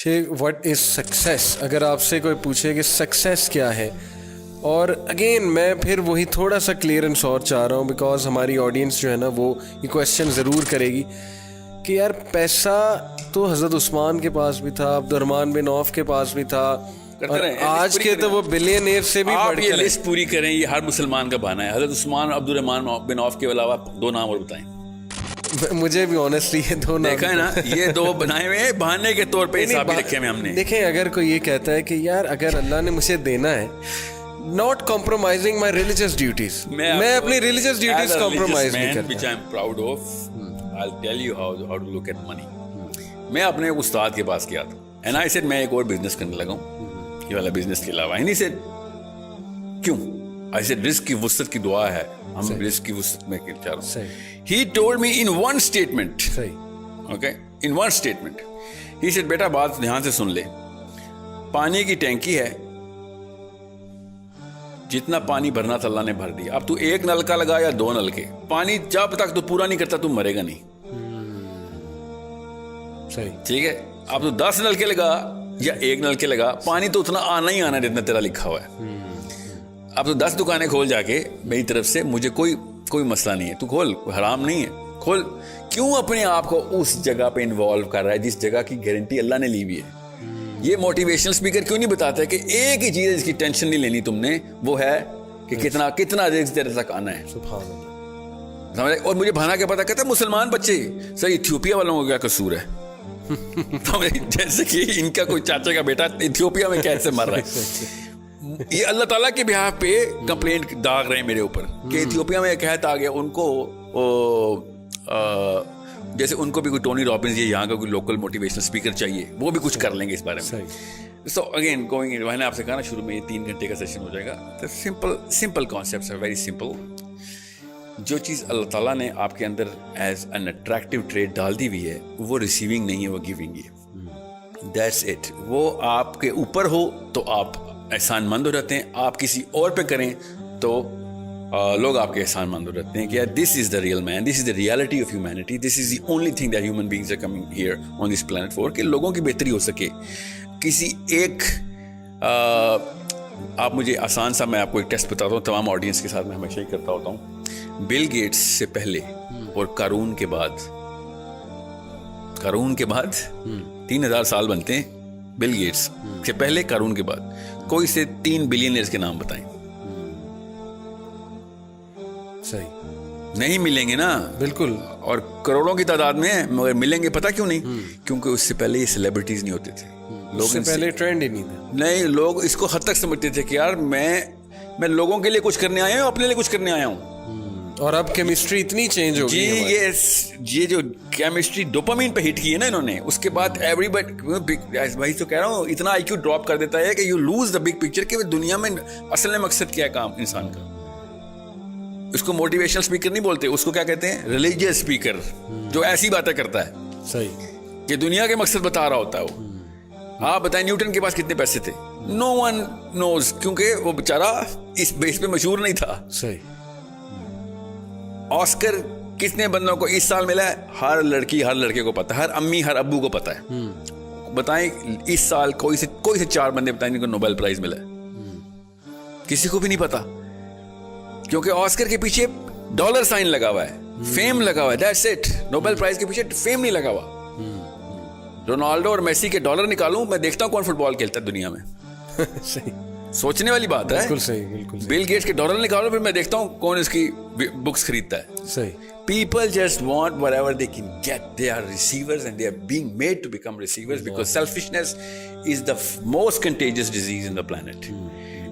Sheikh, what is success? अगर आपसे कोई पूछे कि सक्सेस क्या है, और अगेन मैं फिर वही थोड़ा सा क्लियरेंस और चाह रहा हूँ, बिकॉज हमारी ऑडियंस जो है ना वो ये क्वेश्चन ज़रूर करेगी कि यार पैसा तो हज़रत उस्मान के पास भी था, अब्दुर्रहमान बिन औफ के पास भी था, और आज के तो वो बिलियनियर से भी आप बढ़कर ये लिस्ट पूरी करें, ये हर मुसलमान का बहाना है। हज़रत उस्मान, अब्दुर्रहमान बिन औफ के अलावा 2 नाम और बताएं। मुझे भी ऑनेस्टली ये 2 नाम देखा है ना, ये 2 बनाए हुए बहाने के तौर पे हिसाब भी रखे हुए हमने। देखें, अगर कोई ये कहता है कि यार अगर अल्लाह ने मुझे देना है, not compromising my religious duties, मैं अपनी रिलीजियस ड्यूटीज कॉम्प्रोमाइज नहीं करता। Which I am proud of, I will tell you how to look at money. मैं अपने उस्ताद के पास गया था एंड आई सेड मैं एक और बिजनेस करने लगा हूँ, ये वाला बिजनेस के अलावा। एंड ही सेड क्यों? आई सेड रिस्क की वुसअत की दुआ है, हम रिस्क की वुसअत में चाह रहे हैं। He told me in one statement, okay, in one statement, he said बेटा बात ध्यान से सुन ले, पानी की टैंकी है, जितना पानी भरना था अल्लाह ने भर दिया। अब तू 1 नलका लगा या 2 नलके, पानी जब तक तू पूरा नहीं करता तू मरेगा नहीं। सही, ठीक है? अब तू 10 नलके लगा या 1 नलके लगा, पानी तो उतना आना ही आना जितना तेरा लिखा हुआ है। अब तू 10 दुकानें खोल जाके मेरी तरफ से, मुझे कोई मसला नहीं है, तू खोल, हराम नहीं है, खोल। क्यों अपने आप को उस जगह पे इन्वॉल्व कर रहा है जिस जगह की गारंटी अल्लाह ने ली हुई है? ये मोटिवेशनल स्पीकर क्यों नहीं बताता कि एक ही चीज जिसकी टेंशन नहीं लेनी तुमने, वो है कि कितना रिस्क तेरे तक आना है। सुभान अल्लाह। समझ? और मुझे भाना क्या पता, कहता है मुसलमान बच्चे सर इथियोपिया वालों को क्या कसूर है? जैसे कि इनका कोई चाचा का बेटा इथियोपिया में कैसे मर रहा है। ये अल्लाह ताला के बिहार पे कंप्लेंट दाग रहे हैं मेरे ऊपर कि इथियोपिया में कहत आ गया उनको, जैसे उनको भी कोई टोनी रॉबिन्स या यहाँ का कोई लोकल मोटिवेशनल स्पीकर चाहिए, वो भी कुछ कर लेंगे इस बारे में। सो अगेन गोइंग इन, मैंने आपसे कहा ना शुरू में ये 3 घंटे का सेशन हो जाएगा। तो सिंपल कॉन्सेप्ट्स है, वेरी सिंपल। जो चीज़ अल्लाह ताला ने आपके अंदर एज एन अट्रैक्टिव ट्रेड डाल दी हुई है, वो रिसीविंग नहीं है, वो गिविंग है। That's it. वो आपके ऊपर हो तो आप एहसानमंद हो जाते हैं, आप किसी और पे करें तो लोग आपके एहसानमंद हो जाते हैं कि यार this is the real man, this is the reality of humanity, this is the only thing that human beings are coming here on this planet for, कि लोगों की बेहतरी हो सके। किसी एक आप मुझे आसान सा, मैं आपको एक टेस्ट बताता हूँ, तमाम ऑडियंस के साथ मैं हमेशा ही करता होता हूँ। बिल गेट्स से पहले और कारून के बाद 3000 साल बनते हैं। बिल गेट्स से पहले, कारून के बाद कोई से 3 बिलियनर्स के नाम बताएं। सही, नहीं मिलेंगे ना, बिल्कुल, और करोड़ों की तादाद में, मगर मिलेंगे पता क्यों नहीं? क्योंकि उससे पहले ये सेलिब्रिटीज नहीं होते थे, लोग उससे पहले ट्रेंड ही नहीं था। नहीं, लोग इसको हद तक समझते थे कि यार मैं लोगों के लिए कुछ करने आया हूँ, अपने लिए कुछ करने आया हूँ। और अब केमिस्ट्री इतनी चेंज हो गई है। ये जो केमिस्ट्री डोपामाइन पे हिट की है ना इन्होंने, उसके बाद एवरीबॉडी, भाई तो कह रहा हूँ, इतना आईक्यू ड्रॉप कर देता है कि you lose the big picture कि दुनिया में असल में मकसद क्या है काम इंसान का। उसको मोटिवेशनल स्पीकर नहीं बोलते, उसको क्या कहते हैं? रिलीजियस स्पीकर, जो ऐसी बातें करता है। सही, कि दुनिया के मकसद बता रहा होता है वो। आप बताएं न्यूटन के पास कितने पैसे थे? नो वन नोज, क्योंकि वो बेचारा इस बेस पे मशहूर नहीं था। सही। ऑस्कर कितने बंदों को इस साल मिला है? हर लड़की हर लड़के को पता है, हर अम्मी हर अब्बू को पता है। बताएं इस साल कोई से 4 बंदे बताएं जिनको नोबेल प्राइज मिला है? किसी को भी नहीं पता, क्योंकि ऑस्कर के पीछे डॉलर साइन लगा हुआ है, फेम लगा हुआ है, दैट्स इट। नोबेल प्राइज के पीछे फेम नहीं लगा हुआ। रोनाल्डो और मेसी के डॉलर निकालूं, मैं देखता हूं कौन फुटबॉल खेलता है दुनिया में। सही, सोचने वाली बात है। बिल्कुल सही, बिल्कुल सही। बिल गेट्स के डॉलर निकालो, फिर मैं देखता हूं कौन इसकी बुक्स खरीदता है। सही। People just want whatever they can get. They are receivers and they are being made to become receivers because selfishness is the most contagious disease in the planet.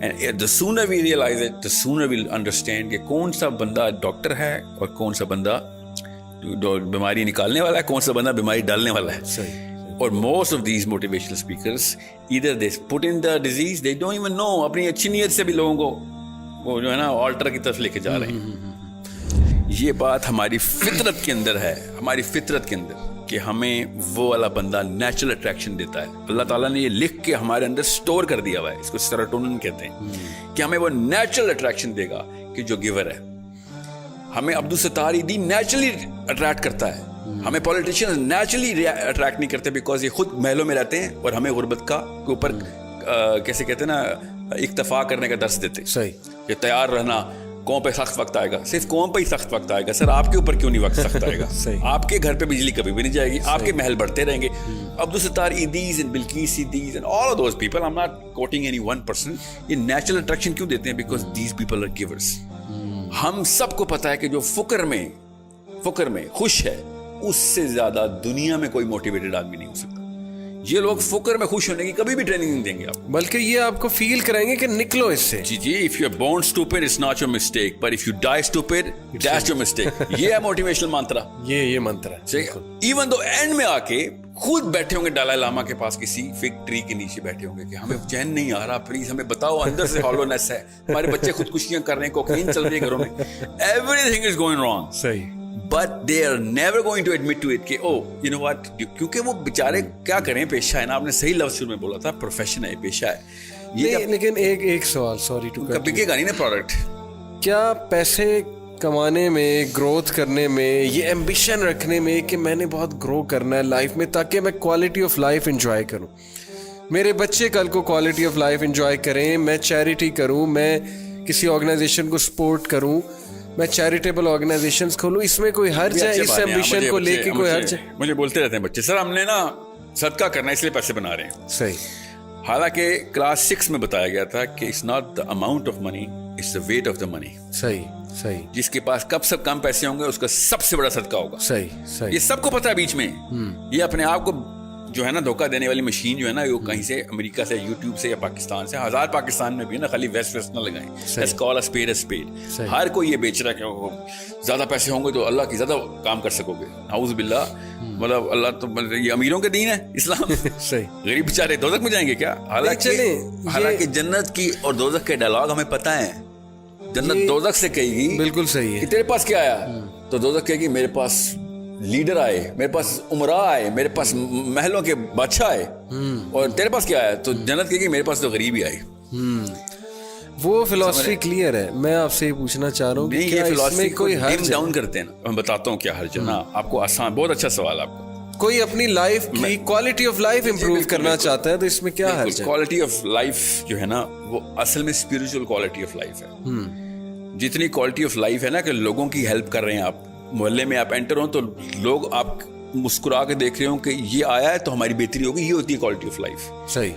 And the sooner we realize it, the sooner we'll understand कि कौन सा बंदा doctor है और कौन सा बंदा बीमारी निकालने वाला है, कौन सा बंदा बीमारी डालने वाला है। सही। और most of these motivational speakers either they put in the disease, they don't even know, अपनी अच्छी नीयत से भी लोगों को वो जो है ना ऑल्टर की तरफ लेके जा रहे हैं। ये बात हमारी फितरत के अंदर है, हमारी फितरत के अंदर, कि हमें वो वाला बंदा नेचुरल अट्रैक्शन देता है। अल्लाह ताला ने ये लिख के हमारे अंदर स्टोर कर दिया हुआ है, इसको सेरोटोनिन कहते हैं, कि हमें वो नेचुरल अट्रैक्शन देगा कि जो गिवर है। हमें अब्दुल सत्तार ईदी नेचुरली अट्रैक्ट करता है, हमें पॉलिटिशियंस नेचुरली अट्रैक्ट नहीं करते बिकॉज ये खुद महलों में रहते हैं और हमें गुर्बत का के ऊपर कैसे कहते हैं ना, इक्तफा करने का दर्स देते। सही। कि तैयार रहना, कौम पे सख्त वक्त आएगा। सिर्फ कौम पे ही सख्त वक्त आएगा सर, आपके ऊपर क्यों नहीं वक्त सख्त आएगा? आपके घर पे बिजली कभी भी नहीं जाएगी, आपके महल बढ़ते रहेंगे। Abdul Sattar Edhis and Bilquis Edhis and all of those people, I am not quoting any one person, ये नेचुरल अट्रैक्शन क्यों देते हैं? Because these people are givers. हम सबको पता है कि जो फुकर में खुश है, उससे ज्यादा दुनिया में कोई मोटिवेटेड आदमी नहीं हो सकता। ये लोग फुकर में खुश होने की कभी भी ट्रेनिंग नहीं देंगे आपको, बल्कि ये आपको फील कराएंगे कि निकलो इससे। जी, if you are born stupid it's not your mistake, but if you die stupid that's your mistake. ये है मोटिवेशनल मंत्र। ये मंत्र है। इवन दो एंड में आके खुद बैठे होंगे दलाई लामा के पास किसी फिग ट्री के नीचे बैठे होंगे कि हमें चैन नहीं आ रहा, प्लीज हमें बताओ, अंदर से हॉलोनेस है, हमारे बच्चे खुदकुशियां कर रहे हैं, कोकीन चल रही है घरों में, एवरीथिंग इज गोइंग रॉन्ग। सही। But they are never going to admit to it कि oh you know what, क्योंकि वो बेचारे क्या करें, पेशा है ना, आपने सही लफ्ज शुरू में बोला था, प्रोफेशन है, पेशा है ये। लेकिन एक सवाल, सॉरी टू कट, बिकेगा नहीं ना प्रोडक्ट। क्या पैसे कमाने में, ग्रोथ करने में, ये एम्बिशन रखने में कि मैंने बहुत ग्रो करना है लाइफ में ताकि मैं क्वालिटी ऑफ लाइफ एंजॉय करूं, मेरे बच्चे कल को क्वालिटी ऑफ लाइफ एंजॉय करें, मैं चैरिटी करूं, मैं किसी ऑर्गेनाइजेशन को सपोर्ट करूं, मैं चैरिटेबल ऑर्गेनाइजेशंस खोलूं, इसमें कोई हर्ज है? इस एम्बिशन को लेके कोई हर्ज है? मुझे बोलते रहते हैं बच्चे, सर हमने ना सदका करना है इसलिए पैसे बना रहे हैं। सही। हालांकि क्लास 6 में बताया गया था कि it's not the amount of money, it's the weight of the money. सही। जिसके पास कब सब कम पैसे होंगे उसका सबसे बड़ा सदका होगा। सही। ये सबको पता है बीच में। ये अपने आप को जो है ना धोखा देने वाली मशीन जो है ना, वो कहीं से अमेरिका से, यूट्यूब से या पाकिस्तान से, हजार पाकिस्तान में भी ना, खाली वेस्ट ना लगाएं। Let's call a spade. हर कोई ये बेच रहा है कि ज्यादा पैसे होंगे तो अल्लाह की ज्यादा काम कर सकोगे। नाउज़ बिल्लाह, मतलब अल्लाह तो ये अमीरों के दीन है इस्लाम। सही। गरीब बेचारे दोज़ख में जाएंगे क्या? हालांकि जन्नत की और दोज़ख के डायलॉग हमें पता है। जन्नत दोज़ख से कहेगी, बिल्कुल सही है, तेरे पास क्या आया? तो दोज़ख कहेगी मेरे पास लीडर आए, मेरे पास उमरा आए, मेरे पास महलों के बादशाह आए, और तेरे पास क्या आया? तो जन्नत कहेगी मेरे पास तो गरीब ही आए। वो फिलॉसफी क्लियर है। मैं आपसे ये पूछना चाह रहा हूँ कि क्या इसमें कोई हर्ज डाउन करते हैं ना? मैं बताता हूँ क्या हर्ज है ना आपको। आसान, बहुत अच्छा सवाल आपका। कोई अपनी लाइफ की क्वालिटी ऑफ लाइफ इंप्रूव करना चाहता है तो इसमें क्या हर्ज है? क्वालिटी ऑफ लाइफ जो है ना, वो असल में स्पिरिचुअल क्वालिटी ऑफ लाइफ है। जितनी क्वालिटी ऑफ लाइफ है ना कि लोगों की हेल्प कर रहे हैं आप, मोहल्ले में आप एंटर हो तो लोग आप मुस्कुरा के देख रहे हो कि ये आया है तो हमारी बेहतरी होगी, ये होती है क्वालिटी ऑफ लाइफ। सही।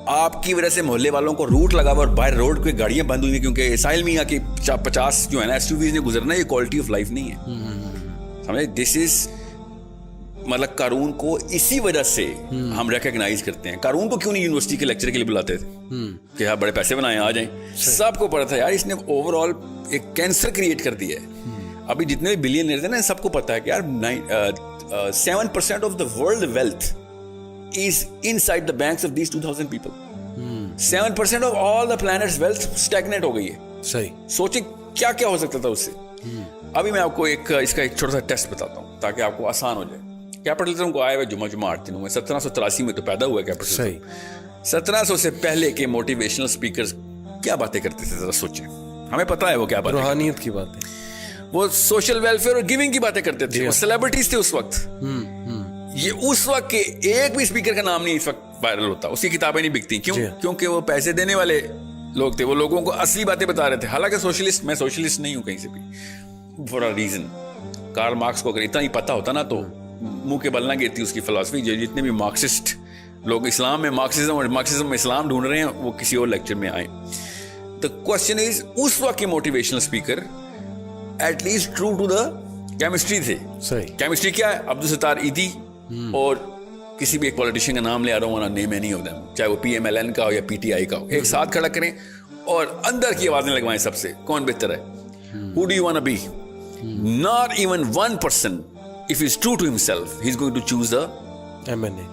आपकी वजह से मोहल्ले वालों को रूट लगा हुआ और बाहर रोड पे गाड़ियां बंद हुई क्योंकि साहिल मियां की 50 जो है ना एसयूवीज ने गुजरना, ये क्वालिटी ऑफ लाइफ नहीं है। समझे? दिस इज मतलब कारून को इसी वजह से हम रिकॉग्नाइज करते हैं। कारून को क्यों नहीं यूनिवर्सिटी के लेक्चर के लिए बुलाते थे कि हाँ बड़े पैसे बनाए आ जाएं? सबको पता था यार इसने ओवरऑल एक कैंसर क्रिएट कर दिया है। अभी जितने भी बिलियनियर थे ना, सबको पता है कि यार 7% of the world wealth is inside the banks of these 2000 people. 7% of all the planet's wealth stagnate हो गई है। सही। सोचे क्या क्या हो सकता था उससे। अभी मैं आपको इसका एक छोटा सा टेस्ट बताता हूँ ताकि आपको आसान हो जाए। कैपिटलिज्म को आए हुए जुमा 8 दिनों में 1783 में तो पैदा हुआ कैपिटलिज्म। सही। 1700 से पहले के मोटिवेशनल स्पीकर्स क्या बातें करते थे, जरा सोचें। हमें पता है वो क्या बात, रूहानियत की बात है। वो सोशल वेलफेयर और गिविंग की बातें करते थे। वो सेलिब्रिटीज थे उस वक्त। ये उस वक्त के एक भी स्पीकर का नाम नहीं इस वक्त वायरल होता, उसकी किताबें नहीं बिकती। क्यों? क्योंकि वो पैसे देने वाले लोग थे, वो लोगों को असली बातें बता रहे थे। हालांकि सोशलिस्ट, मैं सोशलिस्ट नहीं हूं कहीं से भी, for a reason. Karl Marx को अगर इतना ही पता होता ना तो मुंह के बल ना गिरती उसकी फिलॉसफी। जितने भी मार्क्सिस्ट लोग इस्लाम में मार्क्सिज्म और मार्क्सिज्म में इस्लाम ढूंढ रहे हैं, वो किसी और लेक्चर में आए। द क्वेश्चन इज, उस वक्त के motivational speaker at least true to the chemistry थे। सही। केमिस्ट्री क्या है? अब्दुल सत्तार ईदी और किसी भी एक पॉलिटिशियन का नाम ले आ रहा हूँ, नेम एनी ऑफ देम, चाहे वो PMLN का हो या PTI का हो, एक साथ खड़ा करें और अंदर की आवाजें लगवाएं सबसे, कौन बेहतर है? Who do you want to be? Not even one person, if he's true to himself, he's going to choose the MNA,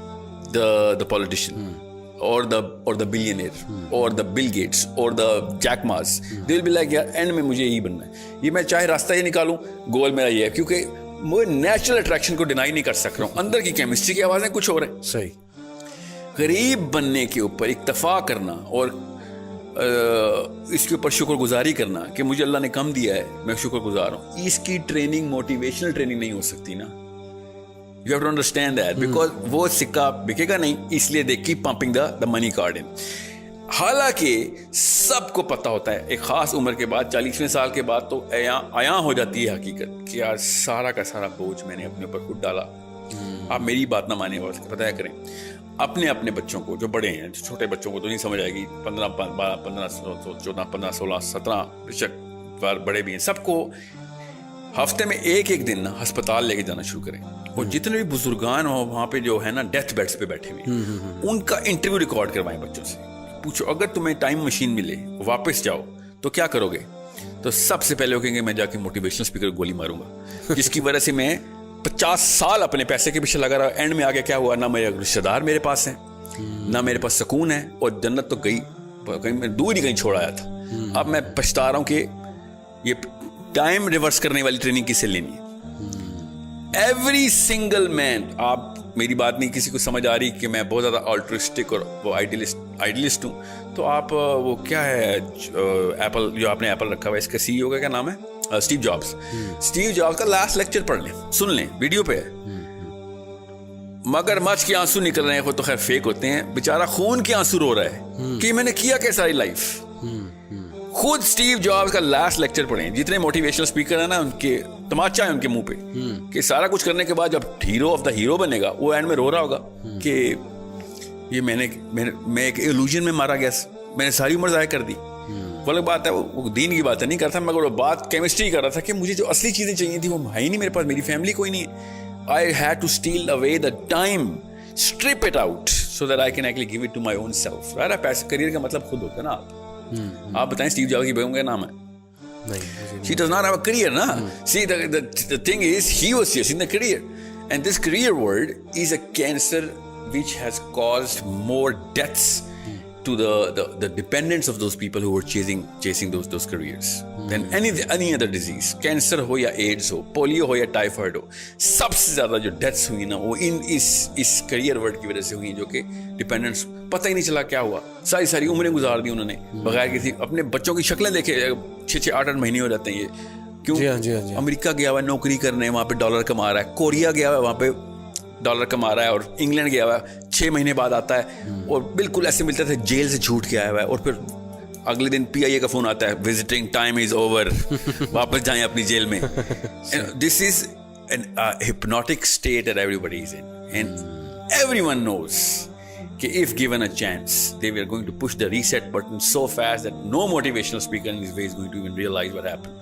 the politician, or the billionaire, or the Bill Gates, or the Jack Ma's. They'll be like, यार and में मुझे यही बनना है, ये मैं चाहे रास्ता ये निकालूं, गोल मेरा ये है, क्योंकि मैं नेचुरल अट्रैक्शन को डिनाई नहीं कर सक रहा हूं। अंदर की केमिस्ट्री की आवाजें कुछ और है। सही। गरीब बनने के ऊपर इक्तफा करना और इसके ऊपर शुक्रगुजारी करना कि मुझे अल्लाह ने कम दिया है, मैं शुक्रगुजार हूं, इसकी ट्रेनिंग मोटिवेशनल ट्रेनिंग नहीं हो सकती ना। You have to understand that because वो सिक्का बिकेगा नहीं, इसलिए they keep pumping the money card in. हालांकि सबको पता होता है एक खास उम्र के बाद 40वें साल के बाद तो आया हो जाती है हकीकत कि यार सारा का सारा बोझ मैंने अपने ऊपर खुद डाला. आप मेरी बात ना माने और पता करें अपने बच्चों को, जो बड़े हैं, छोटे बच्चों को तो नहीं समझ आएगी, 15, 14, 15, 16, 17 बेशक बड़े भी हैं, सबको हफ्ते में एक दिन ना अस्पताल लेके जाना शुरू करें. और जितने भी बुजुर्गान हो वहाँ पे जो है ना डेथ बेड्स पे बैठे हुए उनका इंटरव्यू रिकॉर्ड करवाएं बच्चों से. पूछो अगर तुम्हें टाइम मशीन मिले वापस जाओ तो क्या करोगे? तो सबसे पहले वो कहेंगे मैं जाके मोटिवेशनल स्पीकर को गोली मारूंगा, जिसकी वजह से मैं 50 साल अपने पैसे के पीछे लगा रहा. एंड में आगे क्या हुआ, ना मेरे रिश्तेदार मेरे पास हैं, ना मेरे पास सुकून है, और जन्नत तो कहीं मैं दूर ही कहीं छोड़ आया था. अब मैं पछता रहा हूँ कि ये टाइम रिवर्स करने वाली ट्रेनिंग किसे लेनी है. एवरी सिंगल मैन, आप मेरी बात नहीं किसी को समझ आ रही कि मैं बहुत ज़्यादा ऑल्ट्रिस्टिक और वो आइडियलिस्ट हूँ, तो आप वो क्या है एप्पल, जो आपने एप्पल रखा हुआ है, इसका CEO का क्या नाम है, स्टीव जॉब्स. स्टीव जॉब्स का लास्ट लेक्चर पढ़ लें, सुन लें, वीडियो पे है. मगरमच्छ के आंसू निकल रहे हैं, वो तो खैर फेक होते हैं, बेचारा खून के आंसू रो रहा है कि मैंने किया क्या सारी लाइफ. खुद स्टीव जॉब्स का लास्ट लेक्चर पढ़ें. जितने मोटिवेशनल स्पीकर है ना उनके तमाचा है उनके मुंह पे कि सारा कुछ करने के बाद जब हीरो ऑफ द हीरो बनेगा वो एंड में रो रहा होगा कि ये मैं एक इल्यूजन में मारा गया, मैंने सारी उम्र ज़ाया कर दी. वो अलग बात है, वो दीन की बात नहीं करता, मगर वो बात केमिस्ट्री कर रहा था कि मुझे जो असली चीज़ें चाहिए थी वो है ही नहीं मेरे पास, मेरी फैमिली कोई नहीं है. I had to steal away the time, strip it out so that I can actually give it to my own self. Right, पैसे करियर का मतलब खुद होता है ना. आप बताएं स्टीव जॉब्स की बेगम का नाम है? She does not have a career, na? See, the thing is, he was chasing the career, and this career world is a cancer which has caused more deaths to the dependents of those people who were chasing those careers than any other disease. Cancer हो या AIDS हो, polio हो या typhoid हो, सबसे ज्यादा जो deaths हुई ना वो इस करियर वर्ड की वजह से हुई, जो कि डिपेंडेंट्स पता ही नहीं चला क्या हुआ. सारी उम्रें गुजार दी उन्होंने बगैर किसी, अपने बच्चों की शक्लें देखे 6, 8 महीने हो जाते हैं ये. क्यों? जी हाँ. अमेरिका गया हुआ है नौकरी करने, वहाँ पे डॉलर कमा रहा है. कोरिया गया हुआ है, वहाँ पे डॉलर कमा रहा है. और इंग्लैंड गया हुआ है, 6 महीने बाद आता है और बिल्कुल ऐसे मिलता था जेल से छूट के आया हुआ है, और फिर अगले दिन PIA का फोन आता है, विजिटिंग टाइम इज ओवर, वापस जाएं अपनी जेल में. This is an hypnotic state that everybody is in, and everyone knows कि if given a chance they were going to push the reset button so fast that no motivational speaker in this way is going to even realize what happened.